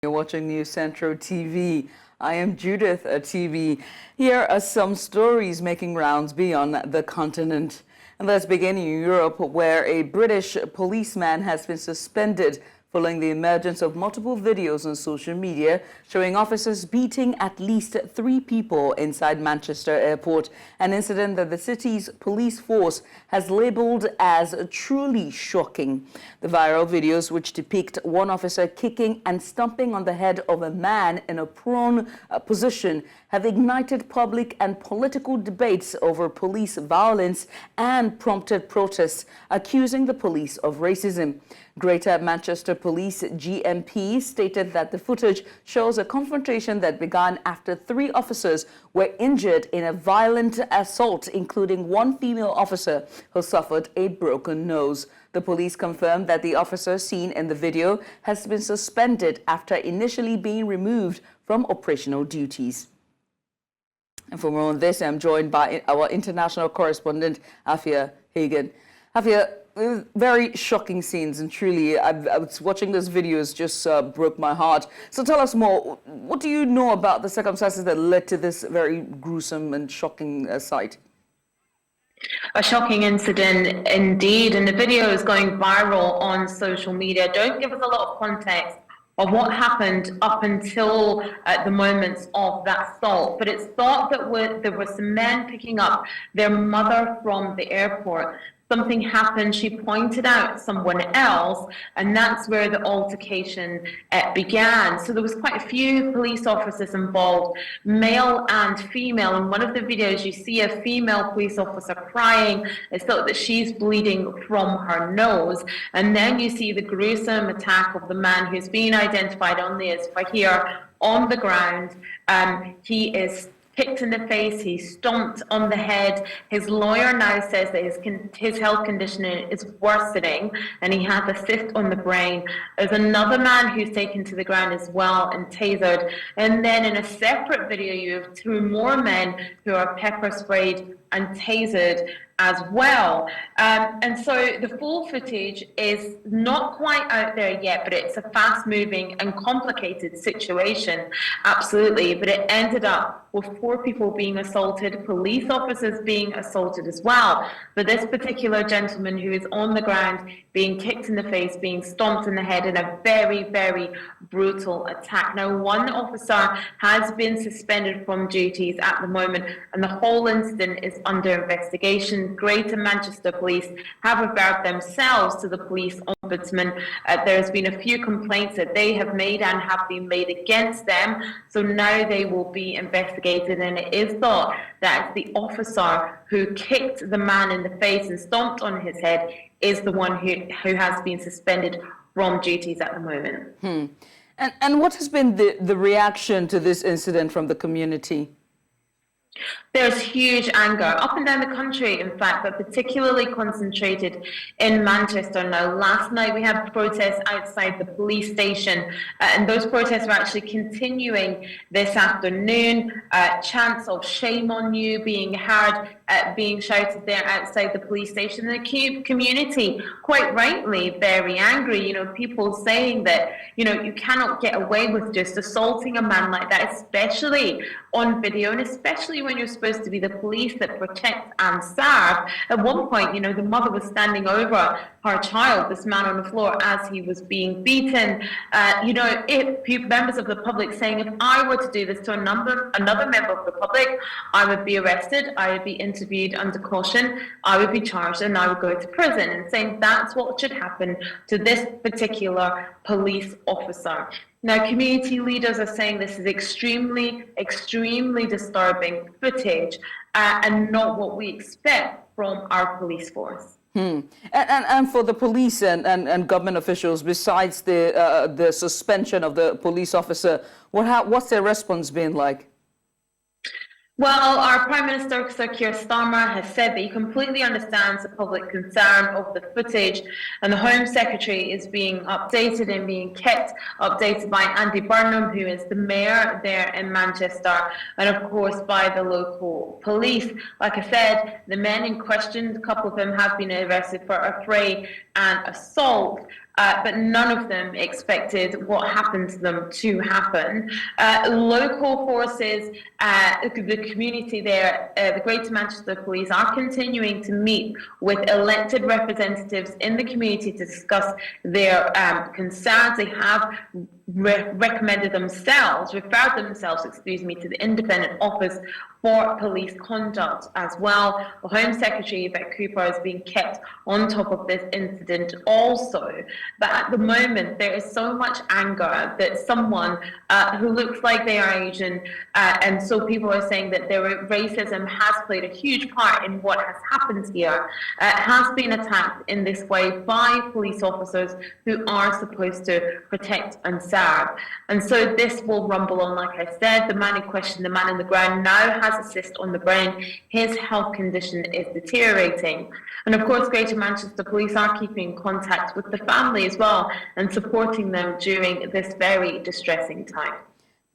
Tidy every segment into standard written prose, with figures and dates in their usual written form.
You're watching News Central TV. I am Judith TV. Here are some stories making rounds beyond the continent. And let's begin in Europe, where a British policeman has been suspended following the emergence of multiple videos on social media showing officers beating at least 3 people inside Manchester Airport, an incident that the city's police force has labelled as truly shocking. The viral videos, which depict one officer kicking and stomping on the head of a man in a prone position, have ignited public and political debates over police violence and prompted protests accusing the police of racism. Greater Manchester Police GMP stated that the footage shows a confrontation that began after 3 officers were injured in a violent assault, including one female officer who suffered a broken nose. The police confirmed that the officer seen in the video has been suspended after initially being removed from operational duties. And for more on this, I'm joined by our international correspondent, Afua Hagan. Afua, very shocking scenes, and truly, I was watching those videos, just broke my heart. So tell us more. What do you know about the circumstances that led to this very gruesome and shocking sight? A shocking incident indeed, and the video is going viral on social media. Don't give us a lot of context of what happened up until the moments of that assault, but it's thought that there were some men picking up their mother from the airport. Something happened, she pointed out someone else, and that's where the altercation began. So there was quite a few police officers involved, male and female. In one of the videos, you see a female police officer crying. It's thought that she's bleeding from her nose. And then you see the gruesome attack of the man who's been identified only as Fahir on the ground. He is kicked in the face, he stomped on the head. His lawyer now says that his health condition is worsening and he had a cyst on the brain. There's another man who's taken to the ground as well and tasered. And then in a separate video, you have 2 more men who are pepper sprayed and tasered as well. And so the full footage is not quite out there yet, but it's a fast-moving and complicated situation, absolutely. But it ended up with 4 people being assaulted, police officers being assaulted as well. But this particular gentleman who is on the ground being kicked in the face, being stomped in the head in a very, very brutal attack. Now, one officer has been suspended from duties at the moment, and the whole incident is under investigation. Greater Manchester Police have referred themselves to the police ombudsman. There's been a few complaints that they have made and have been made against them, so now they will be investigated, and it is thought that the officer who kicked the man in the face and stomped on his head is the one who has been suspended from duties at the moment. And what has been the reaction to this incident from the community? There's huge anger up and down the country, in fact, but particularly concentrated in Manchester. Now, last night we had protests outside the police station, and those protests are actually continuing this afternoon. Chants of "shame on you" being heard, being shouted there outside the police station. The community, quite rightly, very angry. You know, people saying that, you know, you cannot get away with just assaulting a man like that, especially on video, and especially when you're supposed to be the police that protect and serve. At one point, you know, the mother was standing over her child, this man on the floor, as he was being beaten. You know, if members of the public saying, if I were to do this to another member of the public, I would be arrested, I would be interviewed under caution, I would be charged, and I would go to prison, and saying that's what should happen to this particular police officer. Now, community leaders are saying this is extremely, extremely disturbing footage and not what we expect from our police force. And for the police and government officials, besides the suspension of the police officer, what's their response been like? Well, our Prime Minister, Sir Keir Starmer, has said that he completely understands the public concern of the footage, and the Home Secretary is being updated and being kept updated by Andy Burnham, who is the mayor there in Manchester, and of course by the local police. Like I said, the men in question, a couple of them have been arrested for affray and assault. but none of them expected what happened to them to happen. Local forces, the community there, the Greater Manchester Police are continuing to meet with elected representatives in the community to discuss their concerns. They have referred themselves, to the Independent Office for Police Conduct as well. The Home Secretary, Yvette Cooper, is being kept on top of this incident also. But at the moment, there is so much anger that someone who looks like they are Asian, and so people are saying that their racism has played a huge part in what has happened here, has been attacked in this way by police officers who are supposed to protect and serve. And so this will rumble on, like I said. The man in question, the man in the ground, now has a cyst on the brain. His health condition is deteriorating. And of course, Greater Manchester Police are keeping in contact with the family as well and supporting them during this very distressing time.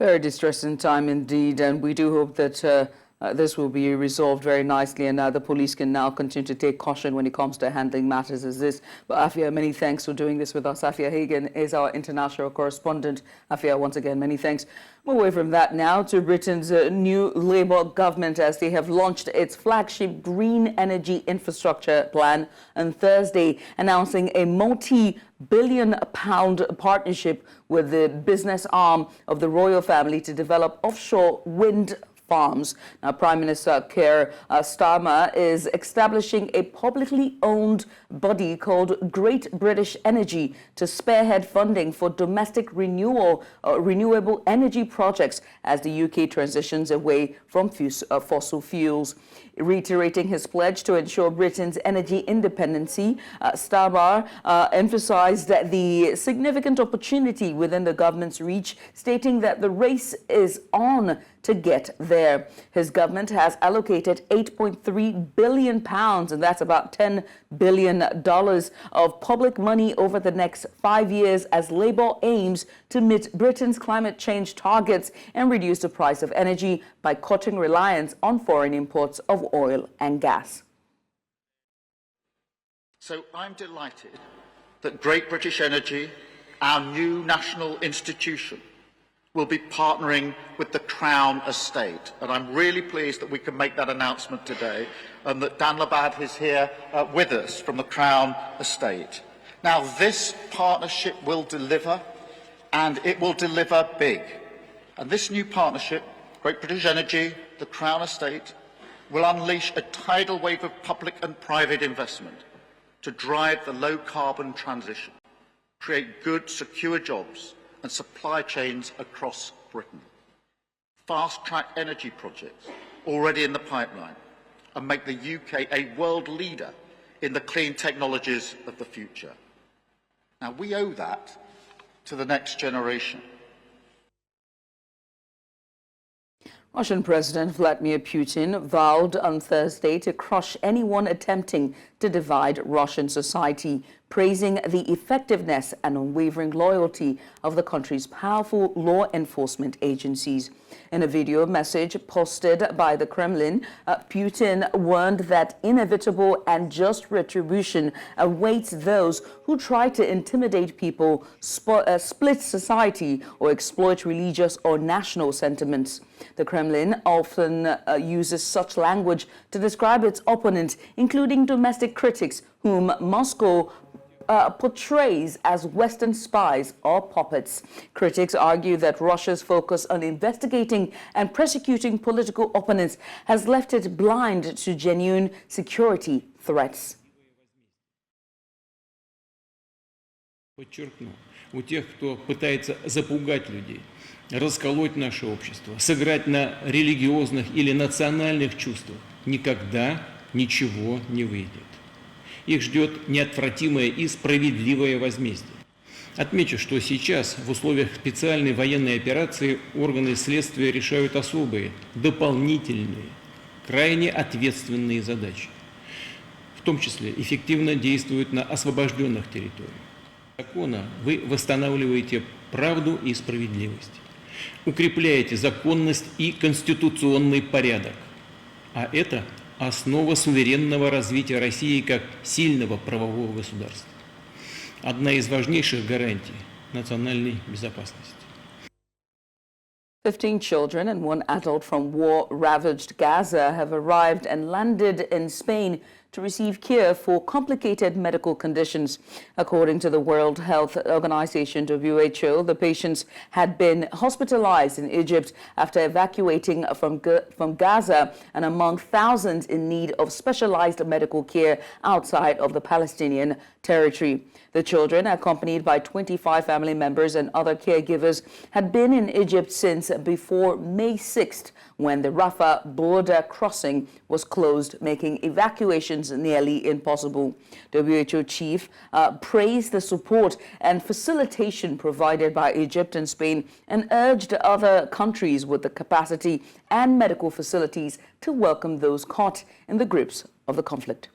Very distressing time indeed, and we do hope that this will be resolved very nicely, and the police can now continue to take caution when it comes to handling matters as this. But Afua, many thanks for doing this with us. Afua Hagan is our international correspondent. Afua, once again, many thanks. Move away from that now to Britain's new Labour government, as they have launched its flagship green energy infrastructure plan on Thursday, announcing a multi-billion-pound partnership with the business arm of the royal family to develop offshore wind farms. Now, Prime Minister Keir Starmer is establishing a publicly owned body called Great British Energy to spearhead funding for domestic renewable energy projects as the UK transitions away from fossil fuels. Reiterating his pledge to ensure Britain's energy independency, Starmer emphasized that the significant opportunity within the government's reach, stating that the race is on to get there. His government has allocated £8.3 billion, and that's about $10 billion of public money over the next 5 years as Labour aims to meet Britain's climate change targets and reduce the price of energy by cutting reliance on foreign imports of oil and gas. So I'm delighted that Great British Energy, our new national institution, will be partnering with the Crown Estate. And I'm really pleased that we can make that announcement today and that Dan Labad is here with us from the Crown Estate. Now, this partnership will deliver, and it will deliver big. And this new partnership, Great British Energy, the Crown Estate, will unleash a tidal wave of public and private investment to drive the low-carbon transition, create good, secure jobs and supply chains across Britain, fast-track energy projects already in the pipeline, and make the UK a world leader in the clean technologies of the future. Now, we owe that to the next generation. Russian President Vladimir Putin vowed on Thursday to crush anyone attempting to divide Russian society, praising the effectiveness and unwavering loyalty of the country's powerful law enforcement agencies. In a video message posted by the Kremlin, Putin warned that inevitable and just retribution awaits those who try to intimidate people, split society, or exploit religious or national sentiments. The Kremlin often uses such language to describe its opponents, including domestic critics whom Moscow portrays as Western spies or puppets. Critics argue that Russia's focus on investigating and prosecuting political opponents has left it blind to genuine security threats. Подчеркну, у тех, кто пытается запугать людей, расколоть наше общество, сыграть на религиозных или национальных чувствах, никогда ничего не выйдет. Их ждет неотвратимое и справедливое возмездие. Отмечу, что сейчас в условиях специальной военной операции органы следствия решают особые, дополнительные, крайне ответственные задачи. В том числе эффективно действуют на освобожденных территориях. Закона вы восстанавливаете правду и справедливость, укрепляете законность и конституционный порядок, а это основа суверенного развития России как сильного правового государства. одна из важнейших гарантий национальной безопасности. 15 children and one adult from war-ravaged Gaza have arrived and landed in Spain to receive care for complicated medical conditions. According to the World Health Organization, WHO, the patients had been hospitalized in Egypt after evacuating from Gaza and among thousands in need of specialized medical care outside of the Palestinian territory. The children, accompanied by 25 family members and other caregivers, had been in Egypt since before May 6th, when the Rafah border crossing was closed, making evacuations nearly impossible. WHO chief praised the support and facilitation provided by Egypt and Spain and urged other countries with the capacity and medical facilities to welcome those caught in the grips of the conflict.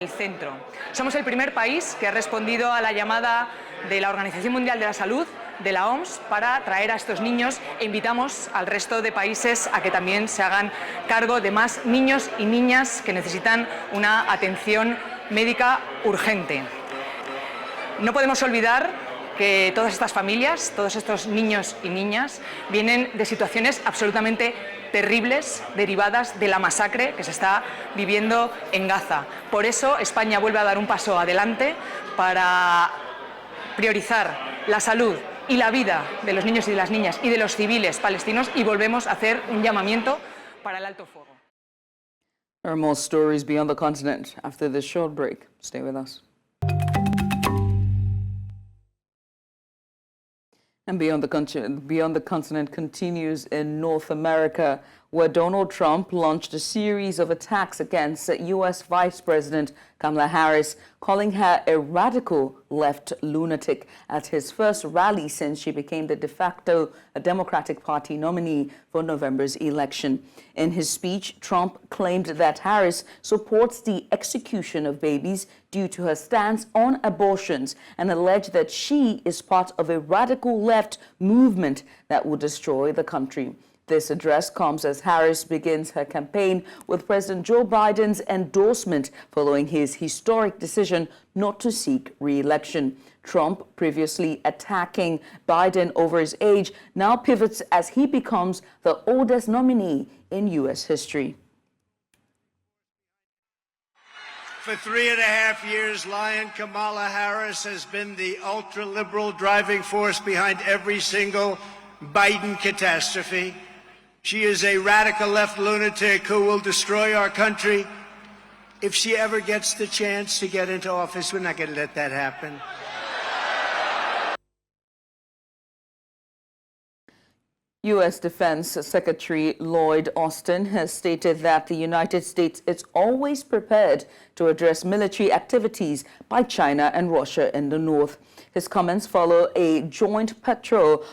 El centro. Somos el primer país que ha respondido a la llamada de la Organización Mundial de la Salud, de la OMS, para traer a estos niños e invitamos al resto de países a que también se hagan cargo de más niños y niñas que necesitan una atención médica urgente. No podemos olvidar que todas estas familias, todos estos niños y niñas, vienen de situaciones absolutamente terribles derivadas de la masacre que se está viviendo en Gaza. Por eso España vuelve a dar un paso adelante para priorizar la salud y la vida de los niños y de las niñas y de los civiles palestinos y volvemos a hacer un llamamiento para el alto fuego. There are more stories beyond the continent after this short break. Stay with us. And beyond the continent continues in North America, where Donald Trump launched a series of attacks against U.S. Vice President Kamala Harris, calling her a radical left lunatic at his first rally since she became the de facto Democratic Party nominee for November's election. In his speech, Trump claimed that Harris supports the execution of babies due to her stance on abortions and alleged that she is part of a radical left movement that would destroy the country. This address comes as Harris begins her campaign with President Joe Biden's endorsement following his historic decision not to seek re-election. Trump, previously attacking Biden over his age, now pivots as he becomes the oldest nominee in U.S. history. For 3.5 years, Lion Kamala Harris has been the ultra-liberal driving force behind every single Biden catastrophe. She is a radical left lunatic who will destroy our country. If she ever gets the chance to get into office, we're not going to let that happen. U.S. Defense Secretary Lloyd Austin has stated that the United States is always prepared to address military activities by China and Russia in the north. His comments follow a joint patrol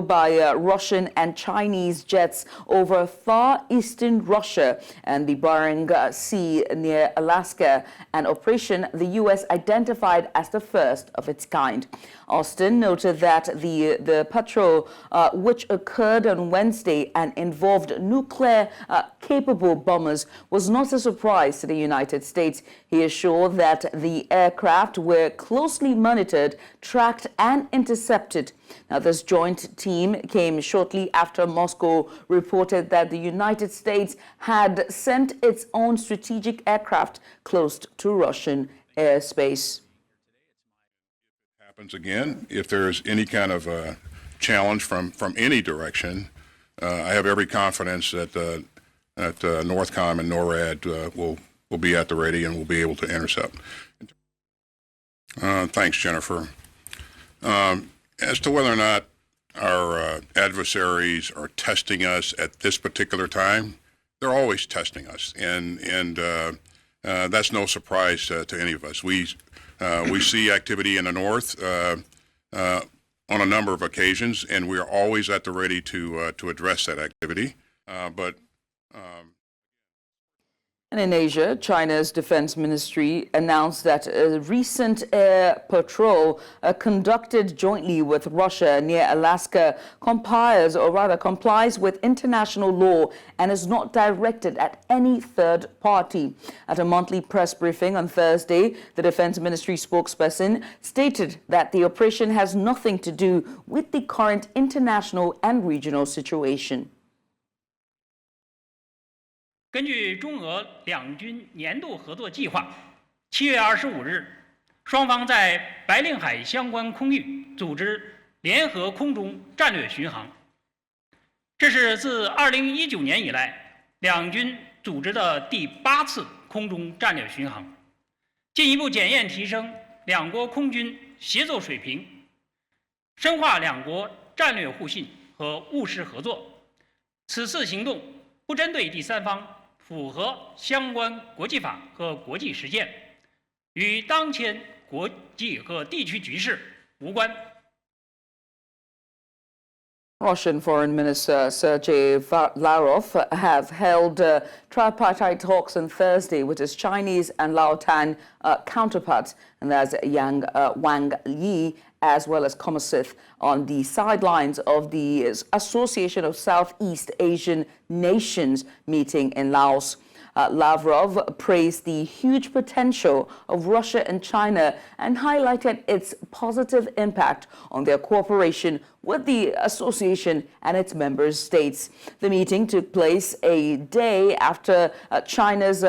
by Russian and Chinese jets over far eastern Russia and the Bering Sea near Alaska, an operation the U.S. identified as the first of its kind. Austin noted that the patrol, which occurred on Wednesday and involved nuclear-capable bombers, was not a surprise to the United States. He assured that the aircraft were closely monitored, tracked, and intercepted. Now, this joint team came shortly after Moscow reported that the United States had sent its own strategic aircraft close to Russian airspace. Happens again, if there's any kind of challenge from any direction, I have every confidence that NORTHCOM and NORAD will be at the ready and will be able to intercept. Thanks, Jennifer. As to whether or not our adversaries are testing us at this particular time, they're always testing us, and that's no surprise to any of us. We see activity in the north on a number of occasions, and we are always at the ready to address that activity. And in Asia, China's defense ministry announced that a recent air patrol conducted jointly with Russia near Alaska complies with international law and is not directed at any third party. At a monthly press briefing on Thursday, the defense ministry spokesperson stated that the operation has nothing to do with the current international and regional situation. 根据中俄两军年度合作计划，7月25日，双方在白令海相关空域组织联合空中战略巡航。这是自2019年以来两军组织的第8次空中战略巡航，进一步检验提升两国空军协作水平，深化两国战略互信和务实合作。此次行动不针对第三方，符合相关国际法和国际实践，与当前国际和地区局势无关。 Russian Foreign Minister Sergei Lavrov have held tripartite talks on Thursday with his Chinese and Laotan counterparts, and there's Wang Yi as well as Commerce on the sidelines of the Association of Southeast Asian Nations meeting in Laos. Lavrov praised the huge potential of Russia and China and highlighted its positive impact on their cooperation with the association and its member states. The meeting took place a day after China's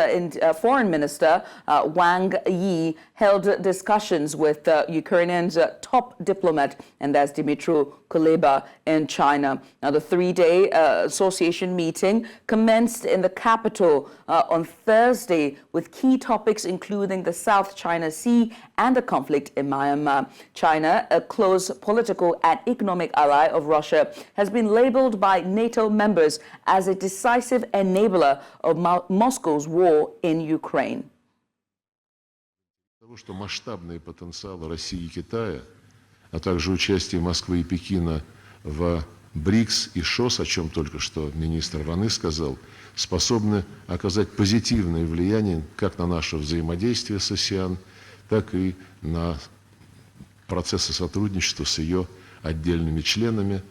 foreign minister Wang Yi held discussions with Ukraine's top diplomat, and that's Dmytro Kuleba in China. Now, the three-day association meeting commenced in the capital on Thursday with key topics including the South China Sea and the conflict in Myanmar. China, a close political and economic ally of Russia, has been labeled by NATO members as a decisive enabler of Moscow's war in Ukraine. Того, что масштабные потенциалы России и Китая, а также участие Москвы и Пекина в БРИКС и ШОС, о чем только что министр Ваны сказал, способны оказать позитивное влияние как на наше взаимодействие с АСЕАН, так и на процессы сотрудничества с ее отдельными членами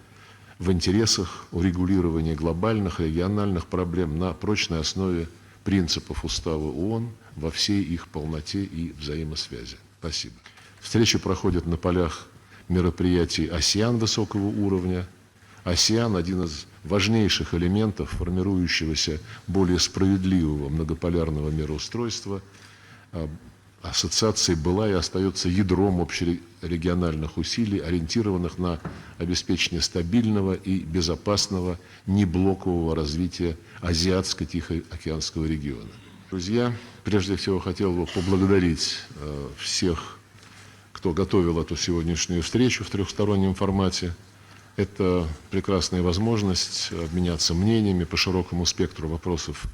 в интересах урегулирования глобальных, региональных проблем на прочной основе принципов Устава ООН во всей их полноте и взаимосвязи. Спасибо. Встреча проходит на полях мероприятий АСЕАН высокого уровня. АСЕАН – один из важнейших элементов формирующегося более справедливого многополярного мироустройства. Ассоциация была и остается ядром общерегиональных усилий, ориентированных на обеспечение стабильного и безопасного неблокового развития Азиатско-Тихоокеанского региона. Друзья, прежде всего хотел бы поблагодарить всех, кто готовил эту сегодняшнюю встречу в трехстороннем формате. Это прекрасная возможность обменяться мнениями по широкому спектру вопросов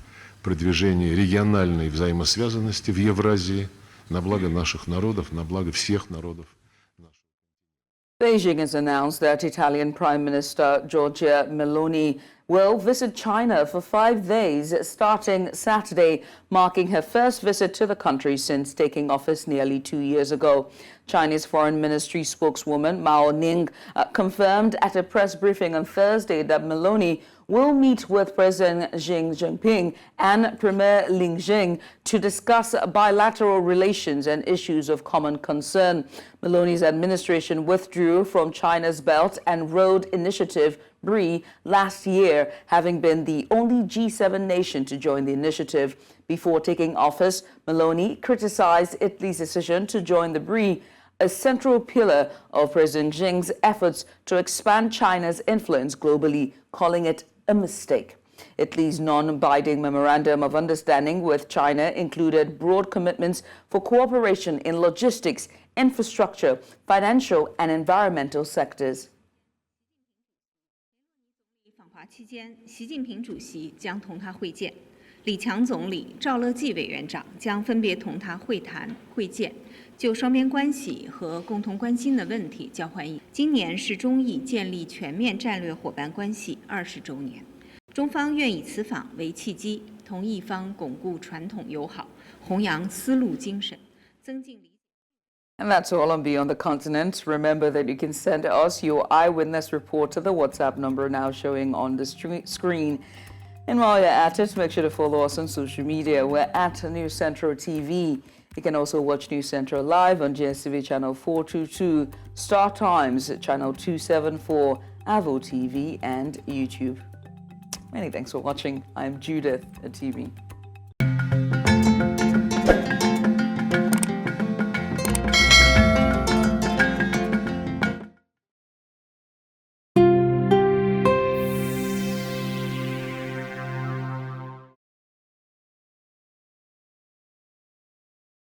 продвижения региональной взаимосвязанности в Евразии на благо наших народов, на благо всех народов. Beijing has announced that Italian Prime Minister Giorgia Meloni will visit China for 5 days starting Saturday, marking her first visit to the country since taking office nearly 2 years ago. Chinese Foreign Ministry spokeswoman Mao Ning confirmed at a press briefing on Thursday that Meloni will meet with President Xi Jinping and Premier Li Qiang to discuss bilateral relations and issues of common concern. Meloni's administration withdrew from China's Belt and Road Initiative, BRI, last year, having been the only G7 nation to join the initiative. Before taking office, Meloni criticized Italy's decision to join the BRI, a central pillar of President Xi's efforts to expand China's influence globally, calling it a mistake. Italy's non-binding memorandum of understanding with China included broad commitments for cooperation in logistics, infrastructure, financial and environmental sectors. 访华期间，习近平主席将同他会见，李强总理、赵乐际委员长将分别同他会谈会见，就双边关系和共同关心的问题交换意见。今年是中意建立全面战略伙伴关系20周年，中方愿以此访为契机，同一方巩固传统友好，弘扬丝路精神，增进理解。 And that's all on Beyond the Continent. Remember that you can send us your eyewitness report to the WhatsApp number now showing on the screen. And while you're at it, make sure to follow us on social media. We're at News Central TV. You can also watch News Central live on GSTV channel 422, Star Times channel 274, Avo TV, and YouTube. Many thanks for watching. I'm Judith at TV.